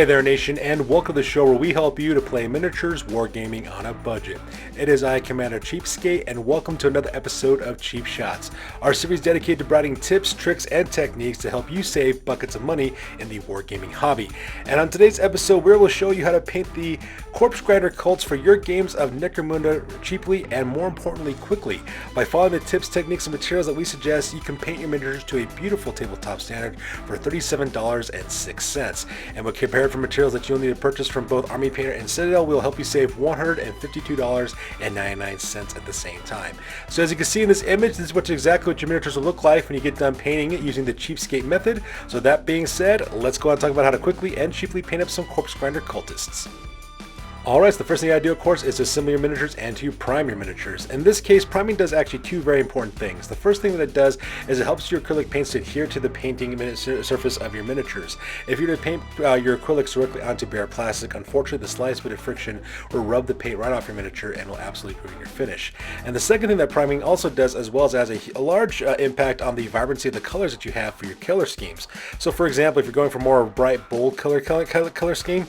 Hey there nation, and welcome to the show where we help you to play miniatures wargaming on a budget. It is I, Commander Cheapskate, and welcome to another episode of Cheap Shots, our series dedicated to providing tips, tricks, and techniques to help you save buckets of money in the wargaming hobby. And on today's episode, we will show you how to paint the corpse grinder cults for your games of Necromunda cheaply and more importantly quickly. By following the tips, techniques, and materials that we suggest, you can paint your miniatures to a beautiful tabletop standard for $37.06. And we'll compare for materials that you'll need to purchase from both Army Painter and Citadel, we'll help you save $152.99 at the same time. So as you can see in this image, this is exactly what your miniatures will look like when you get done painting it using the Cheapskate method. So that being said, let's go on and talk about how to quickly and cheaply paint up some corpse grinder cultists. Alright, so the first thing you gotta do, of course, is to assemble your miniatures and to prime your miniatures. In this case, priming does actually two very important things. The first thing that it does is it helps your acrylic paints to adhere to the painting surface of your miniatures. If you're to paint your acrylics directly onto bare plastic, unfortunately the slightest bit of friction will rub the paint right off your miniature and will absolutely ruin your finish. And the second thing that priming also does, as well as has a large impact on the vibrancy of the colors that you have for your color schemes. So for example, if you're going for more bright, bold color scheme,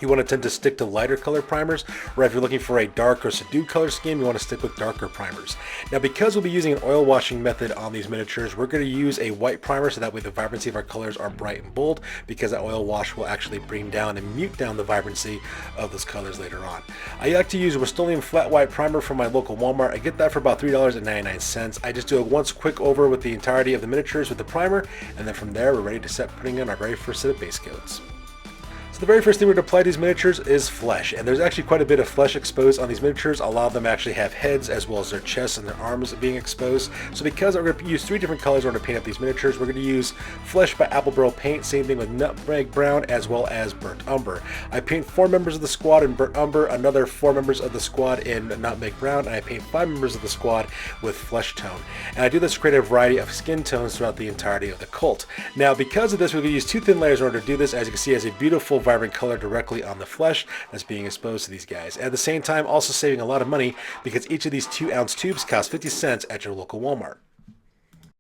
you want to tend to stick to lighter color primers, or if you're looking for a dark or subdued color scheme, you want to stick with darker primers. Now, because we'll be using an oil washing method on these miniatures, we're going to use a white primer so that way the vibrancy of our colors are bright and bold, because that oil wash will actually bring down and mute down the vibrancy of those colors later on. I like to use a Rust-Oleum flat white primer from my local Walmart. I get that for about $3.99. I just do a once quick over with the entirety of the miniatures with the primer, and then from there we're ready to set putting in our very first set of base coats. So the very first thing we're going to apply to these miniatures is flesh, and there's actually quite a bit of flesh exposed on these miniatures. A lot of them actually have heads as well as their chests and their arms being exposed. So because we're going to use three different colors in order to paint up these miniatures, we're going to use flesh by Apple Barrel paint, same thing with nutmeg brown as well as burnt umber. I paint 4 members of the squad in burnt umber, another 4 members of the squad in nutmeg brown, and I paint 5 members of the squad with flesh tone. And I do this to create a variety of skin tones throughout the entirety of the cult. Now because of this, we're going to use 2 thin layers in order to do this. As you can see, it has a beautiful vibrant color directly on the flesh that's being exposed to these guys. At the same time, also saving a lot of money because each of these 2-ounce tubes cost 50 cents at your local Walmart.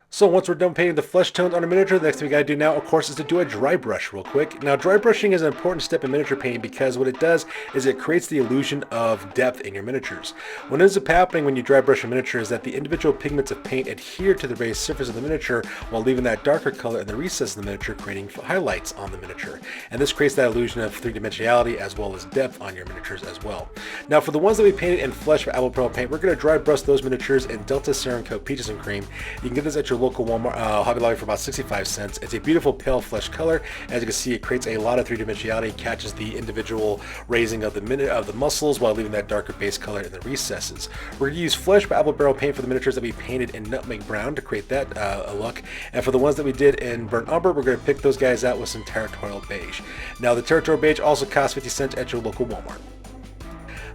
So once we're done painting the flesh tones on our miniature, the next thing we gotta do now, of course, is to do a dry brush real quick. Now, dry brushing is an important step in miniature painting because what it does is it creates the illusion of depth in your miniatures. What ends up happening when you dry brush a miniature is that the individual pigments of paint adhere to the very surface of the miniature while leaving that darker color in the recess of the miniature, creating highlights on the miniature. And this creates that illusion of three-dimensionality as well as depth on your miniatures as well. Now, for the ones that we painted in flesh by Apple Barrel paint, we're gonna dry brush those miniatures in Delta Serum Coat Peaches and Cream. You can get this at your local Walmart, Hobby Lobby for about 65 cents. It's a beautiful pale flesh color. As you can see, it creates a lot of three-dimensionality, catches the individual raising of the muscles while leaving that darker base color in the recesses. We're going to use flesh by Apple Barrel paint for the miniatures that we painted in nutmeg brown to create that look. And for the ones that we did in burnt umber, we're going to pick those guys out with some territorial beige. Now, the territorial beige also costs 50 cents at your local Walmart.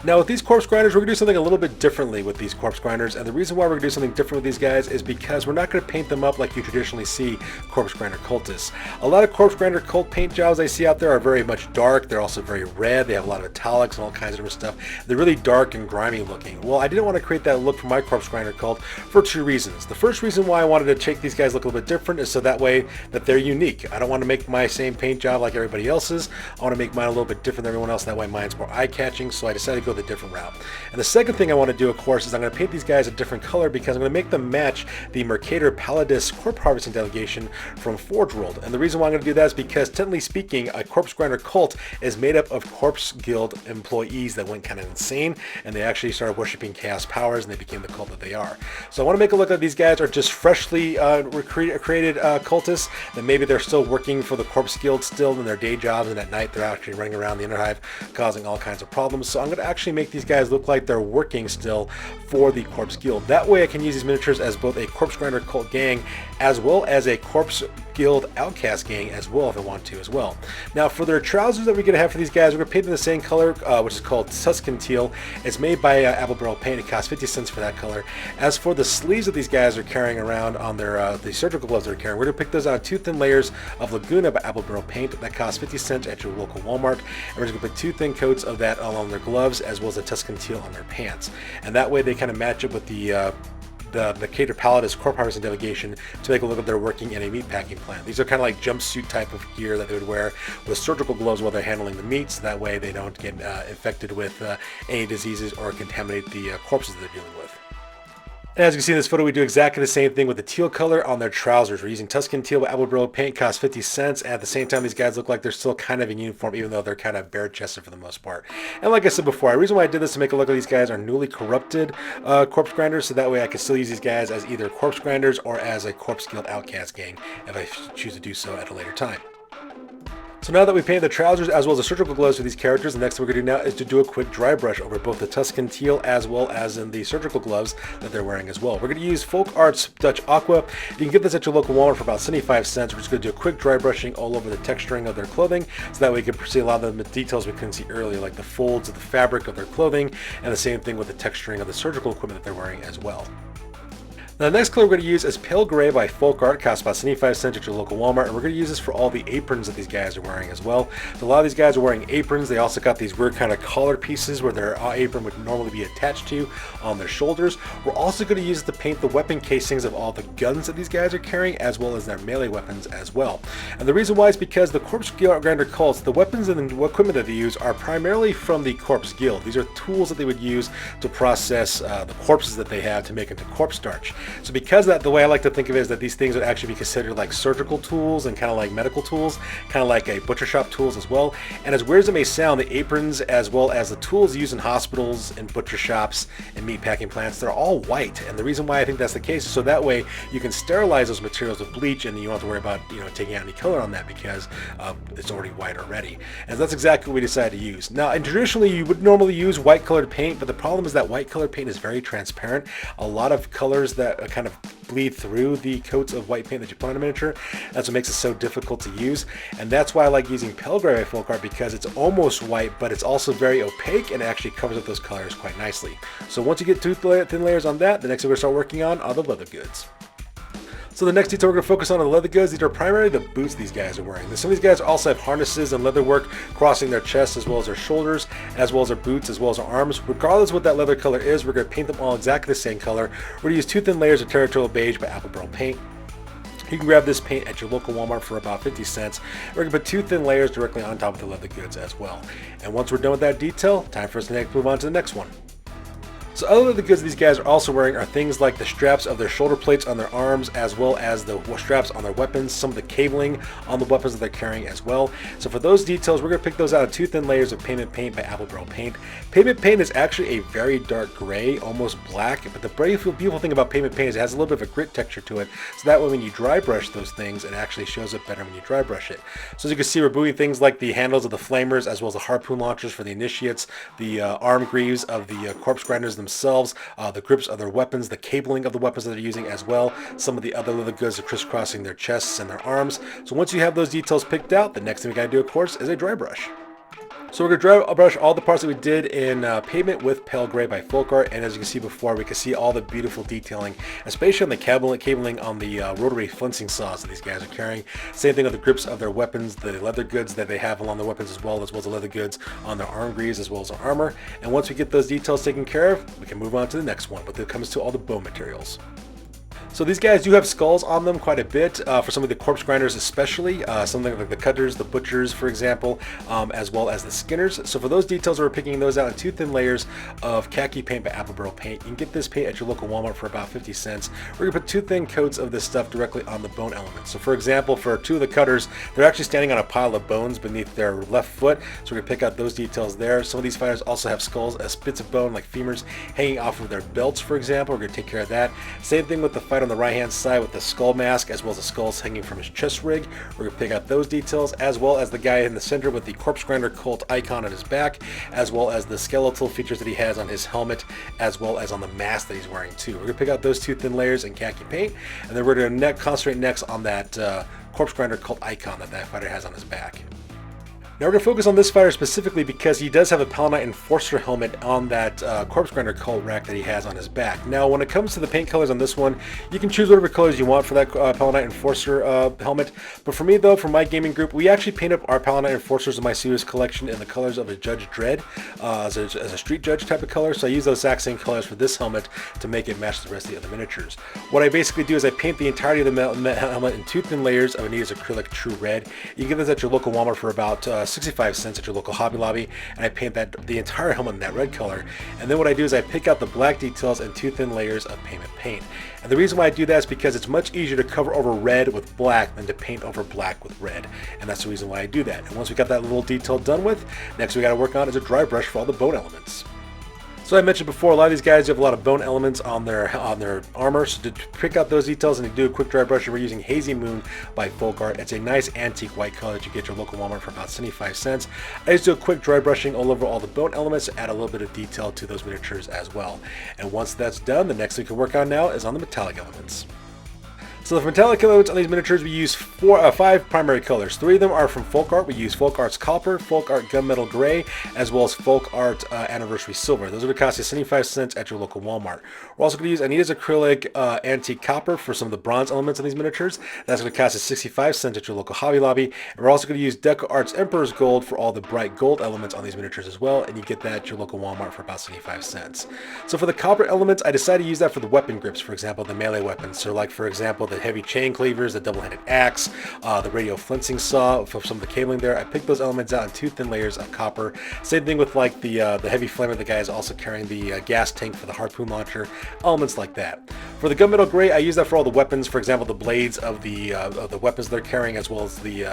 Now with these corpse grinders, we're going to do something a little bit differently with these corpse grinders, and the reason why we're going to do something different with these guys is because we're not going to paint them up like you traditionally see corpse grinder cultists. A lot of corpse grinder cult paint jobs I see out there are very much dark. They're also very red. They have a lot of metallics and all kinds of different stuff. They're really dark and grimy looking. Well, I didn't want to create that look for my corpse grinder cult for 2 reasons. The first reason why I wanted to make these guys look a little bit different is so that way that they're unique. I don't want to make my same paint job like everybody else's. I want to make mine a little bit different than everyone else. That way mine's more eye-catching, so I decided to go the different route. And the second thing I want to do, of course, is I'm going to paint these guys a different color because I'm going to make them match the Mercator Pallidus corpse harvesting delegation from Forge World. And the reason why I'm going to do that is because, technically speaking, a corpse grinder cult is made up of Corpse Guild employees that went kind of insane, and they actually started worshiping chaos powers, and they became the cult that they are. So I want to make it look like these guys are just freshly created cultists, that maybe they're still working for the Corpse Guild still in their day jobs, and at night they're actually running around the inner hive causing all kinds of problems. So I'm going to actually make these guys look like they're working still for the Corpse Guild. That way I can use these miniatures as both a corpse grinder cult gang as well as a Corpse Guild outcast gang as well if I want to as well. Now for their trousers that we're going to have for these guys, we're going to paint them the same color, which is called Tuscan Teal. It's made by Apple Barrel paint. It costs 50 cents for that color. As for the sleeves that these guys are carrying around on their the surgical gloves they're carrying, we're going to pick those out 2 thin layers of Laguna by Apple Barrel paint. That costs 50 cents at your local Walmart. And we're going to put 2 thin coats of that on their gloves as well as a Tuscan Teal on their pants. And that way they kind of match up with the the Mercator Pallidus corp harvesting delegation to take a look at their working in a meat packing plant. These are kind of like jumpsuit type of gear that they would wear with surgical gloves while they're handling the meat, so that way they don't get infected with any diseases or contaminate the corpses that they're dealing with. And as you can see in this photo, we do exactly the same thing with the teal color on their trousers. We're using Tuscan teal with Apple paint, costs 50 cents. And at the same time, these guys look like they're still kind of in uniform, even though they're kind of bare-chested for the most part. And like I said before, the reason why I did this to make it look like these guys are newly corrupted corpse grinders, so that way I can still use these guys as either corpse grinders or as a corpse guild outcast gang if I choose to do so at a later time. So now that we painted the trousers as well as the surgical gloves for these characters, the next thing we're going to do now is to do a quick dry brush over both the Tuscan teal as well as in the surgical gloves that they're wearing as well. We're going to use Folk Arts Dutch Aqua. You can get this at your local Walmart for about 75 cents. We're just going to do a quick dry brushing all over the texturing of their clothing, so that way you can see a lot of the details we couldn't see earlier, like the folds of the fabric of their clothing, and the same thing with the texturing of the surgical equipment that they're wearing as well. Now, the next color we're going to use is Pale Gray by Folk Art, costs about 75 cents at your local Walmart, and we're going to use this for all the aprons that these guys are wearing as well. So a lot of these guys are wearing aprons. They also got these weird kind of collar pieces where their apron would normally be attached to on their shoulders. We're also going to use it to paint the weapon casings of all the guns that these guys are carrying, as well as their melee weapons as well. And the reason why is because the Corpse Grinder cults, the weapons and the equipment that they use are primarily from the Corpse Guild. These are tools that they would use to process the corpses that they have to make into corpse starch. So because of that, the way I like to think of it is that these things would actually be considered like surgical tools and kind of like medical tools, kind of like a butcher shop tools as well. And as weird as it may sound, the aprons as well as the tools used in hospitals and butcher shops and meat packing plants, they're all white. And the reason why I think that's the case is so that way you can sterilize those materials with bleach and you don't have to worry about taking out any color on that because it's already white already. And that's exactly what we decided to use. Now, and traditionally you would normally use white colored paint, but the problem is that white colored paint is very transparent. A lot of colors that kind of bleed through the coats of white paint that you put on a miniature. That's what makes it so difficult to use. And that's why I like using Pale Gray by Folk Art, because it's almost white, but it's also very opaque and it actually covers up those colors quite nicely. So once you get two thin layers on that, the next thing we're going to start working on are the leather goods. So the next detail we're going to focus on are the leather goods. These are primarily the boots these guys are wearing. Some of these guys also have harnesses and leather work crossing their chests as well as their shoulders, as well as their boots, as well as their arms. Regardless of what that leather color is, we're going to paint them all exactly the same color. We're going to use two thin layers of Territorial Beige by Apple Paint. You can grab this paint at your local Walmart for about 50 cents. We're going to put two thin layers directly on top of the leather goods as well. And once we're done with that detail, time for us to move on to the next one. So other the goods these guys are also wearing are things like the straps of their shoulder plates on their arms, as well as the straps on their weapons, some of the cabling on the weapons that they're carrying as well. So for those details, we're going to pick those out of two thin layers of Pavement Paint by Apple Paint. Pavement Paint is actually a very dark gray, almost black, but the beautiful thing about Pavement Paint is it has a little bit of a grit texture to it, so that way when you dry brush those things, it actually shows up better when you dry brush it. So as you can see, we're doing things like the handles of the flamers, as well as the harpoon launchers for the initiates, the arm greaves of the corpse grinders themselves, the grips of their weapons, the cabling of the weapons that they're using as well. Some of the other leather goods are crisscrossing their chests and their arms. So once you have those details picked out, the next thing we got to do, of course, is a dry brush. So we're going to dry brush all the parts that we did in Pavement with Pale Gray by Folk Art, and as you can see before, we can see all the beautiful detailing, especially on the cabling on the rotary flensing saws that these guys are carrying. Same thing with the grips of their weapons, the leather goods that they have along the weapons as well as the leather goods on their arm greaves as well as their armor. And once we get those details taken care of, we can move on to the next one, but it comes to all the bone materials. So these guys do have skulls on them quite a bit, for some of the corpse grinders especially, something like the cutters, the butchers, for example, as well as the skinners. So for those details, we're picking those out in two thin layers of khaki paint by Apple Paint. You can get this paint at your local Walmart for about 50 cents. We're going to put two thin coats of this stuff directly on the bone elements. So for example, for two of the cutters, they're actually standing on a pile of bones beneath their left foot. So we're going to pick out those details there. Some of these fighters also have skulls as bits of bone, like femurs, hanging off of their belts, for example. We're going to take care of that. Same thing with the fight on the right hand side with the skull mask, as well as the skulls hanging from his chest rig. We're going to pick out those details, as well as the guy in the center with the corpse grinder cult icon on his back, as well as the skeletal features that he has on his helmet, as well as on the mask that he's wearing too. We're going to pick out those two thin layers in khaki paint, and then we're going to concentrate next on that corpse grinder cult icon that fighter has on his back. Now we're going to focus on this fighter specifically because he does have a Pallidus Enforcer helmet on that Corpse Grinder cult rack that he has on his back. Now when it comes to the paint colors on this one, you can choose whatever colors you want for that Pallidus Enforcer helmet. But for me though, for my gaming group, we actually paint up our Pallidus Enforcers in my series collection in the colors of a Judge Dredd, as a street judge type of color. So I use those exact same colors for this helmet to make it match the rest of the other miniatures. What I basically do is I paint the entirety of the helmet in 2 thin layers of Anita's acrylic True Red. You can get this at your local Walmart for about 65 cents at your local Hobby Lobby, and I paint the entire helmet in that red color. And then what I do is I pick out the black details in 2 thin layers of pigment paint. And the reason why I do that is because it's much easier to cover over red with black than to paint over black with red. And that's the reason why I do that. And once we got that little detail done with, next we got to work on is a dry brush for all the bone elements. So I mentioned before, a lot of these guys have a lot of bone elements on their armor. So to pick out those details and to do a quick dry brush, we're using Hazy Moon by Folk Art. It's a nice antique white color that you get at your local Walmart for about 75 cents. I just do a quick dry brushing all over all the bone elements to add a little bit of detail to those miniatures as well. And once that's done, the next thing we can work on now is on the metallic elements. So the metallic elements on these miniatures, we use 5 primary colors. 3 of them are from Folk Art. We use Folk Art's Copper, Folk Art Gunmetal Gray, as well as Folk Art Anniversary Silver. Those are going to cost you 75 cents at your local Walmart. We're also going to use Anita's Acrylic Antique Copper for some of the bronze elements on these miniatures. That's going to cost you 65 cents at your local Hobby Lobby. And we're also going to use Deco Art's Emperor's Gold for all the bright gold elements on these miniatures as well. And you get that at your local Walmart for about 75 cents. So for the copper elements, I decided to use that for the weapon grips, for example, the melee weapons. So like, for example, the heavy chain cleavers, the double-handed axe, the radio flinching saw for some of the cabling there. I picked those elements out in 2 thin layers of copper. Same thing with like the heavy flamer. The guy is also carrying the gas tank for the harpoon launcher, elements like that. For the gunmetal gray, I use that for all the weapons, for example, the blades of the weapons they're carrying, as well as the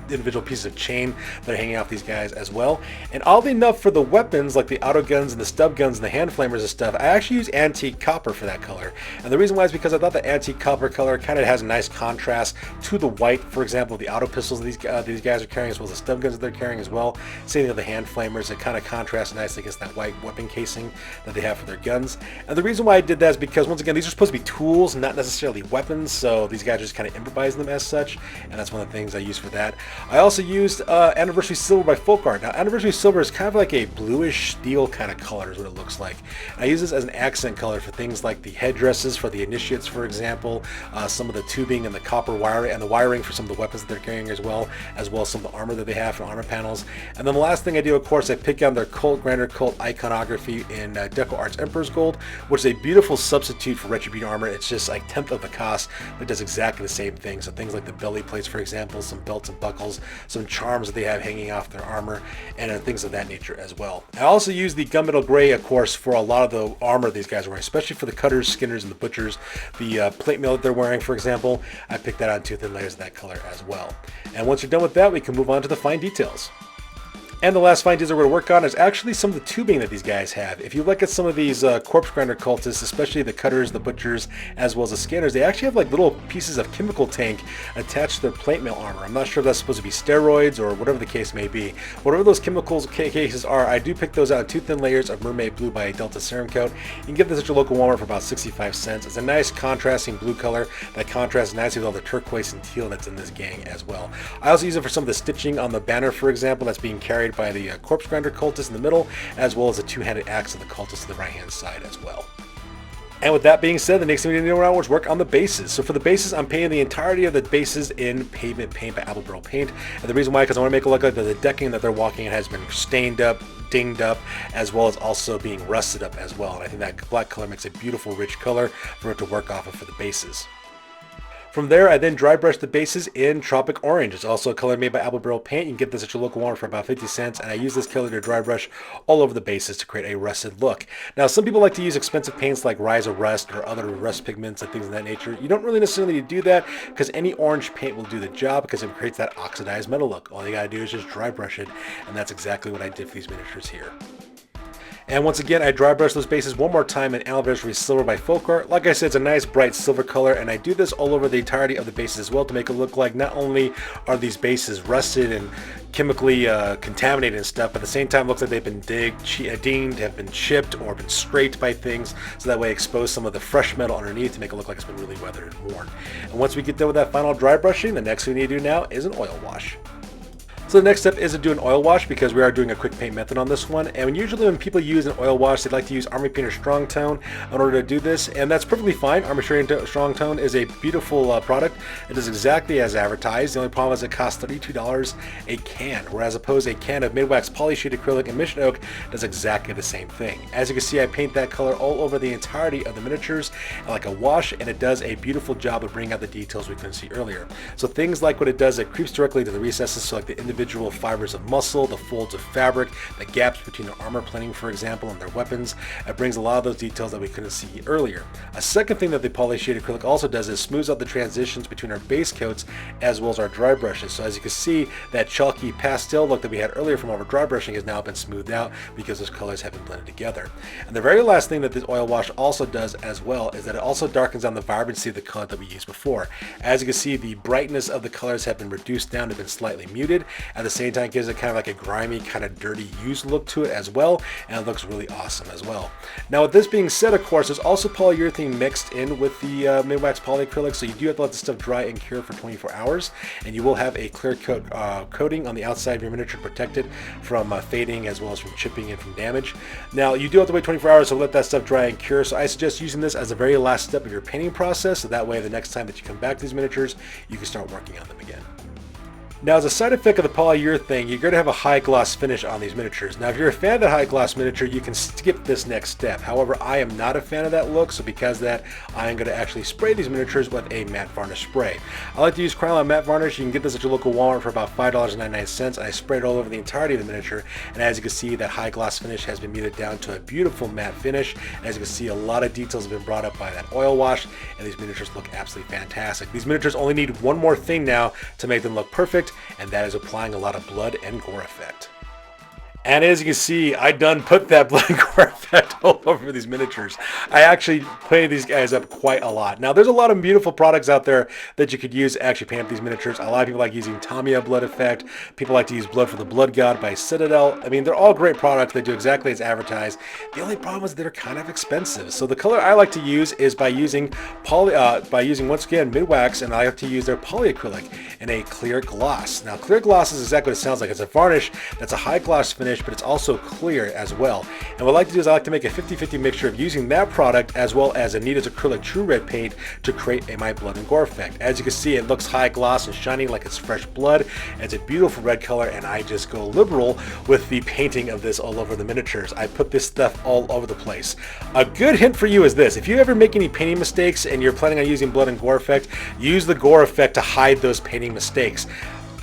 individual pieces of chain that are hanging off these guys as well. And oddly enough, for the weapons like the auto guns and the stub guns and the hand flamers and stuff, I actually use antique copper for that color. And the reason why is because I thought the antique copper color kind of has a nice contrast to the white, for example, the auto pistols these guys are carrying, as well as the stub guns that they're carrying as well. Same thing with the hand flamers. It kind of contrasts nicely against that white weapon casing that they have for their guns. And the reason why I did that is because, once again, these are supposed to be tools, not necessarily weapons, so these guys are just kind of improvising them as such, and that's one of the things I use for that. I also used Anniversary Silver by Folk Art. Now, Anniversary Silver is kind of like a bluish steel kind of color is what it looks like. And I use this as an accent color for things like the headdresses for the initiates, for example, some of the tubing and the copper wiring, and the wiring for some of the weapons that they're carrying as well as some of the armor that they have for armor panels. And then the last thing I do, of course, I pick out their Cult Grinder Cult iconography in Deco Art's Emperor's Gold, which is a beautiful substitute for Retribution armor. It's just like 1/10 of the cost, but it does exactly the same thing. So things like the belly plates, for example, some belts and buckles, some charms that they have hanging off their armor, and things of that nature as well. I also use the gunmetal gray, of course, for a lot of the armor these guys are wearing, especially for the cutters, skinners, and the butchers. The plate mail that they're wearing, for example, I picked that out in 2 thin layers of that color as well. And once you're done with that, we can move on to the fine details. And the last fine details we're going to work on is actually some of the tubing that these guys have. If you look at some of these corpse grinder cultists, especially the cutters, the butchers, as well as the scanners, they actually have like little pieces of chemical tank attached to their plate mail armor. I'm not sure if that's supposed to be steroids or whatever the case may be. Whatever those chemicals cases are, I do pick those out in 2 thin layers of Mermaid Blue by Delta Serum Coat. You can get this at your local Walmart for about 65 cents. It's a nice contrasting blue color that contrasts nicely with all the turquoise and teal that's in this gang as well. I also use it for some of the stitching on the banner, for example, that's being carried by the corpse grinder cultist in the middle, as well as a 2-handed axe of the cultist to the right hand side as well. And with that being said, the next thing we need to do around is work on the bases. So for the bases, I'm painting the entirety of the bases in pavement paint by Apple Barrel Paint. And the reason why, because I want to make it look like the decking that they're walking in has been stained up, dinged up, as well as also being rusted up as well. And I think that black color makes a beautiful, rich color for it to work off of for the bases. From there, I then dry brush the bases in Tropic Orange. It's also a color made by Apple Barrel Paint. You can get this at your local Walmart for about 50 cents, and I use this color to dry brush all over the bases to create a rusted look. Now, some people like to use expensive paints like Rise of Rust or other rust pigments and things of that nature. You don't really necessarily need to do that, because any orange paint will do the job, because it creates that oxidized metal look. All you gotta do is just dry brush it, and that's exactly what I did for these miniatures here. And once again, I dry brush those bases one more time in Anniversary Silver by Folk Art. Like I said, it's a nice bright silver color, and I do this all over the entirety of the bases as well to make it look like not only are these bases rusted and chemically contaminated and stuff, but at the same time it looks like they've been dinged, have been chipped, or been scraped by things, so that way expose some of the fresh metal underneath to make it look like it's been really weathered and worn. And once we get done with that final dry brushing, the next thing we need to do now is an oil wash. So the next step is to do an oil wash, because we are doing a quick paint method on this one. And usually when people use an oil wash, they like to use Army Painter Strong Tone in order to do this, and that's perfectly fine. Army Painter Strong Tone is a beautiful product. It does exactly as advertised. The only problem is it costs $32 a can, whereas opposed a can of mid-wax polysheet acrylic and mission oak does exactly the same thing. As you can see, I paint that color all over the entirety of the miniatures like a wash, and it does a beautiful job of bringing out the details we couldn't see earlier. So things like what it does, it creeps directly to the recesses, so like the individual fibers of muscle, the folds of fabric, the gaps between their armor plating, for example, and their weapons. It brings a lot of those details that we couldn't see earlier. A second thing that the polysheet acrylic also does is smooths out the transitions between our base coats as well as our dry brushes. So as you can see, that chalky pastel look that we had earlier from our dry brushing has now been smoothed out because those colors have been blended together. And the very last thing that this oil wash also does as well is that it also darkens down the vibrancy of the color that we used before. As you can see, the brightness of the colors have been reduced down, have been slightly muted. At the same time, it gives it kind of like a grimy, kind of dirty, used look to it as well, and it looks really awesome as well. Now, with this being said, of course, there's also polyurethane mixed in with the mid-wax polyacrylic, so you do have to let the stuff dry and cure for 24 hours, and you will have a clear coat coating on the outside of your miniature to protect it from fading as well as from chipping and from damage. Now, you do have to wait 24 hours to let that stuff dry and cure, so I suggest using this as the very last step of your painting process, so that way the next time that you come back to these miniatures, you can start working on them again. Now, as a side effect of the polyurethane, you're going to have a high gloss finish on these miniatures. Now, if you're a fan of the high gloss miniature, you can skip this next step. However, I am not a fan of that look, so because of that, I am going to actually spray these miniatures with a matte varnish spray. I like to use Krylon matte varnish. You can get this at your local Walmart for about $5.99, and I spray it all over the entirety of the miniature. And as you can see, that high gloss finish has been muted down to a beautiful matte finish. As you can see, a lot of details have been brought up by that oil wash, and these miniatures look absolutely fantastic. These miniatures only need one more thing now to make them look perfect, and that is applying a lot of blood and gore effect. And as you can see, I done put that blood and gore effect all over these miniatures. I actually play these guys up quite a lot. Now, there's a lot of beautiful products out there that you could use to actually paint up these miniatures. A lot of people like using Tamiya blood effect. People like to use Blood for the Blood God by Citadel. I mean, they're all great products. They do exactly as advertised. The only problem is they're kind of expensive. So the color I like to use is by using once again mid-wax, and I like to use their polyacrylic in a clear gloss. Now, clear gloss is exactly what it sounds like. It's a varnish that's a high gloss finish, but it's also clear as well. And what I like to do is I like to make a 50-50 mixture of using that product as well as Anita's acrylic true red paint to create my blood and gore effect. As you can see, it looks high gloss and shiny like it's fresh blood. It's a beautiful red color, and I just go liberal with the painting of this all over the miniatures. I put this stuff all over the place. A good hint for you is this: if you ever make any painting mistakes and you're planning on using blood and gore effect, use the gore effect to hide those painting mistakes.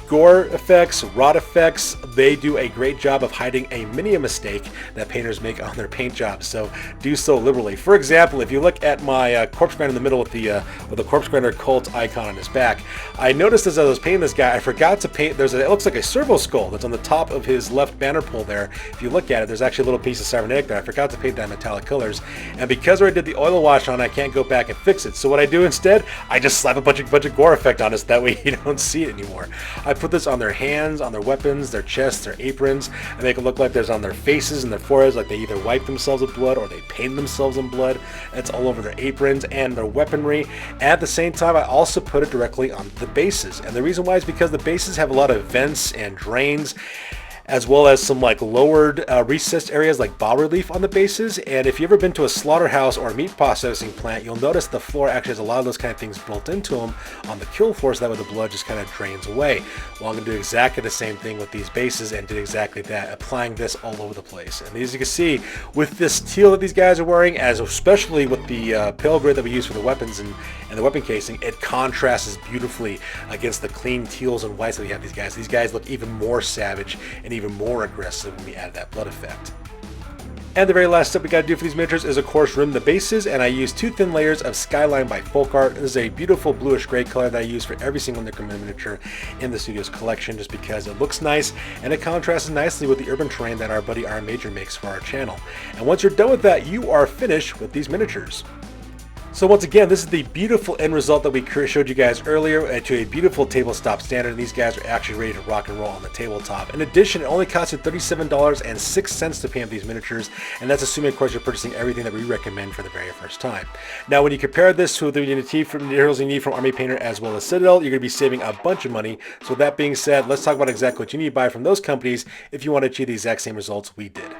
Gore effects, rot effects, they do a great job of hiding a mini mistake that painters make on their paint jobs, so do so liberally. For example, if you look at my corpse grinder in the middle with the corpse grinder cult icon on his back, I noticed as I was painting this guy, I forgot to paint, it looks like a servo skull that's on the top of his left banner pole there. If you look at it, there's actually a little piece of cybernetic there. I forgot to paint that in metallic colors, and because I did the oil wash on, I can't go back and fix it. So what I do instead, I just slap a bunch of gore effect on it, so that way you don't see it anymore. I put this on their hands, on their weapons, their chests, their aprons, and make it look like there's on their faces and their foreheads, like they either wipe themselves with blood or they paint themselves in blood. It's all over their aprons and their weaponry. And at the same time, I also put it directly on the bases. And the reason why is because the bases have a lot of vents and drains, as well as some like lowered recessed areas like bas relief on the bases. And if you've ever been to a slaughterhouse or a meat processing plant, you'll notice the floor actually has a lot of those kind of things built into them on the kill floor, so that way the blood just kind of drains away. Well, I'm going to do exactly the same thing with these bases and did exactly that, applying this all over the place. And as you can see, with this teal that these guys are wearing, as especially with the pale gray that we use for the weapons and the weapon casing, it contrasts beautifully against the clean teals and whites that we have these guys. These guys look even more savage and even more aggressive when we add that blood effect. And the very last step we got to do for these miniatures is, of course, rim the bases, and I use 2 thin layers of Skyline by Folk Art. This is a beautiful bluish gray color that I use for every single Necromunda miniature in the studio's collection, just because it looks nice and it contrasts nicely with the urban terrain that our buddy Iron Major makes for our channel. And once you're done with that, you are finished with these miniatures. So once again, this is the beautiful end result that we showed you guys earlier to a beautiful tabletop standard. And these guys are actually ready to rock and roll on the tabletop. In addition, it only cost you $37.06 to paint up these miniatures, and that's assuming, of course, you're purchasing everything that we recommend for the very first time. Now, when you compare this to the materials you need from Army Painter as well as Citadel, you're going to be saving a bunch of money. So with that being said, let's talk about exactly what you need to buy from those companies if you want to achieve the exact same results we did.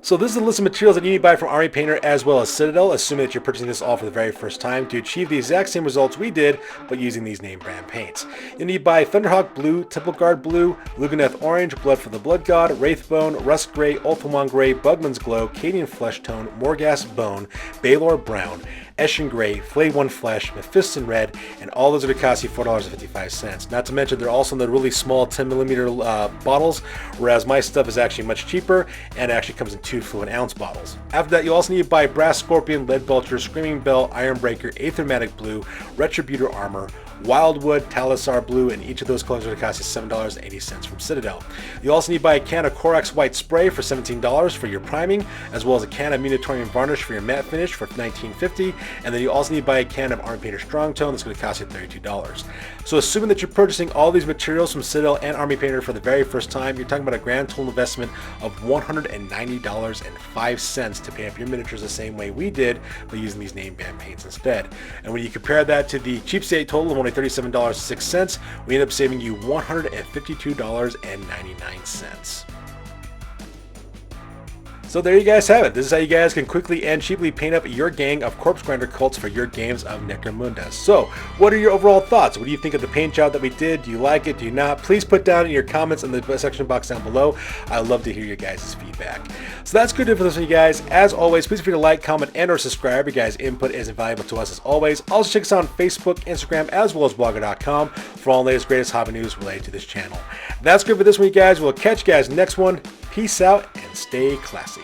So this is the list of materials that you need to buy from Army Painter as well as Citadel, assuming that you're purchasing this all for the very first time to achieve the exact same results we did, but using these name brand paints. You need to buy Thunderhawk Blue, Temple Guard Blue, Luganeth Orange, Blood for the Blood God, Wraithbone, Rust Grey, Ultramon Grey, Bugman's Glow, Cadian Flesh Tone, Morghast Bone, Baylor Brown, Eshin Grey, Flayed One Flesh, Mephiston Red, and all those are going to cost you $4.55. Not to mention they're also in the really small 10mm bottles, whereas my stuff is actually much cheaper and actually comes in 2 fluid ounce bottles. After that, you also need to buy Brass Scorpion, Lead Belcher, Screaming Bell, Ironbreaker, Aethermatic Blue, Retributor Armor, Wildwood, Talisar Blue, and each of those colors are going to cost you $7.80 from Citadel. You also need to buy a can of Corax White Spray for $17 for your priming, as well as a can of Munitorium Varnish for your matte finish for $19.50, and then you also need to buy a can of Army Painter Strong Tone that's going to cost you $32. So assuming that you're purchasing all these materials from Citadel and Army Painter for the very first time, you're talking about a grand total investment of $190.05 to paint up your miniatures the same way we did, but using these name brand paints instead. And when you compare that to the Cheapskate total of only $37.06, we end up saving you $152.99. So there you guys have it. This is how you guys can quickly and cheaply paint up your gang of corpse grinder cults for your games of Necromunda. So what are your overall thoughts? What do you think of the paint job that we did? Do you like it? Do you not? Please put down in your comments in the section box down below. I'd love to hear your guys' feedback. So that's good for this one, you guys. As always, please feel free to like, comment, and or subscribe. Your guys' input is invaluable to us as always. Also check us out on Facebook, Instagram, as well as blogger.com for all the latest, greatest hobby news related to this channel. That's good for this one, you guys. We'll catch you guys next one. Peace out and stay classy.